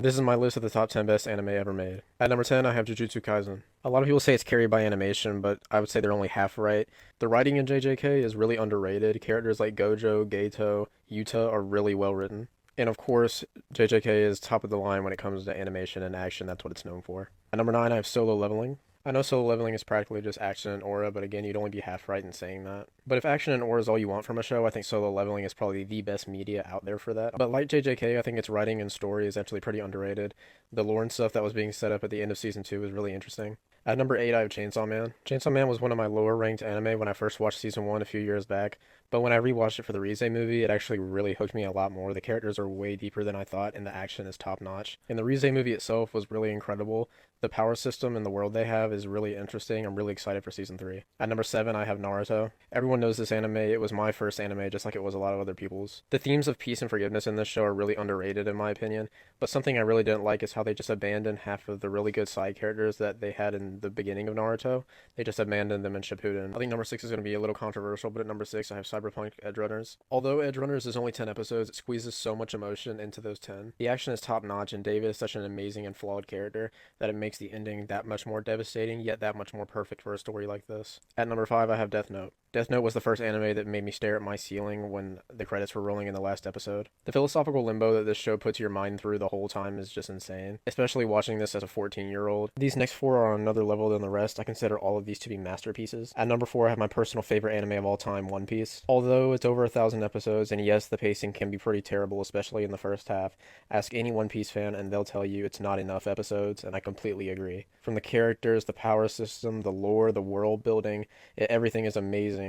This is my list of the top 10 best anime ever made. At number 10, I have Jujutsu Kaisen. A lot of people say it's carried by animation, but I would say they're only half right. The writing in JJK is really underrated. Characters like Gojo, Geto, Yuta are really well written. And of course, JJK is top of the line when it comes to animation and action. That's what it's known for. At number 9, I have Solo Leveling. I know Solo Leveling is practically just action and aura, but again, you'd only be half right in saying that. But if action and aura is all you want from a show, I think Solo Leveling is probably the best media out there for that. But like JJK, I think its writing and story is actually pretty underrated. The lore and stuff that was being set up at the end of season 2 was really interesting. At number 8, I have Chainsaw Man. Chainsaw Man was one of my lower ranked anime when I first watched season 1 a few years back, but when I rewatched it for the Rize movie, it actually really hooked me a lot more. The characters are way deeper than I thought, and the action is top notch. And the Rize movie itself was really incredible. The power system and the world they have is really interesting. I'm really excited for season 3. At number 7, I have Naruto. Everyone knows this anime. It was my first anime, just like it was a lot of other people's. The themes of peace and forgiveness in this show are really underrated, in my opinion. But something I really didn't like is how they just abandoned half of the really good side characters that they had in the beginning of Naruto. They just abandoned them in Shippuden. I think number 6 is going to be a little controversial, but at number 6, I have Cyberpunk Edgerunners. Although Edgerunners is only 10 episodes, it squeezes so much emotion into those 10. The action is top notch, and David is such an amazing and flawed character that it makes the ending that much more devastating, yet that much more perfect for a story like this. At number 5, I have Death Note. Death Note was the first anime that made me stare at my ceiling when the credits were rolling in the last episode. The philosophical limbo that this show puts your mind through the whole time is just insane, especially watching this as a 14-year-old. These next 4 are on another level than the rest. I consider all of these to be masterpieces. At number 4, I have my personal favorite anime of all time, One Piece. Although it's over 1,000 episodes, and yes, the pacing can be pretty terrible, especially in the first half, ask any One Piece fan and they'll tell you it's not enough episodes, and I completely agree. From the characters, the power system, the lore, the world building, everything is amazing.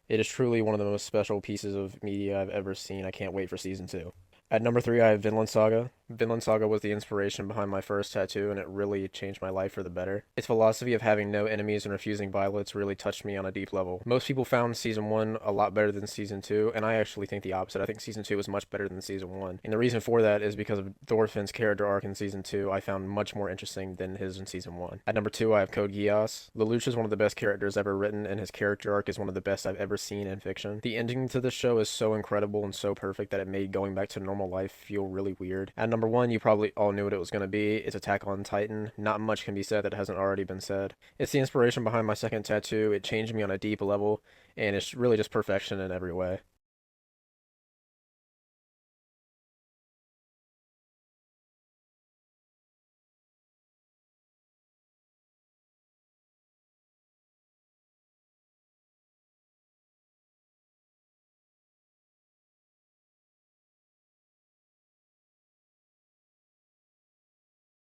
It is truly one of the most special pieces of media I've ever seen. I can't wait for season 2. At number 3, I have Vinland Saga. Vinland Saga was the inspiration behind my first tattoo, and it really changed my life for the better. Its philosophy of having no enemies and refusing violence really touched me on a deep level. Most people found season 1 a lot better than season 2, and I actually think the opposite. I think season 2 was much better than season 1. And the reason for that is because of Thorfinn's character arc in season 2, I found much more interesting than his in season 1. At number 2, I have Code Geass. Lelouch is one of the best characters ever written, and his character arc is one of the best I've ever seen in fiction. The ending to this show is so incredible and so perfect that it made going back to normal life feel really weird. At number 1, you probably all knew what it was going to be. It's Attack on Titan. Not much can be said that hasn't already been said. It's the inspiration behind my second tattoo. It changed me on a deep level, and it's really just perfection in every way.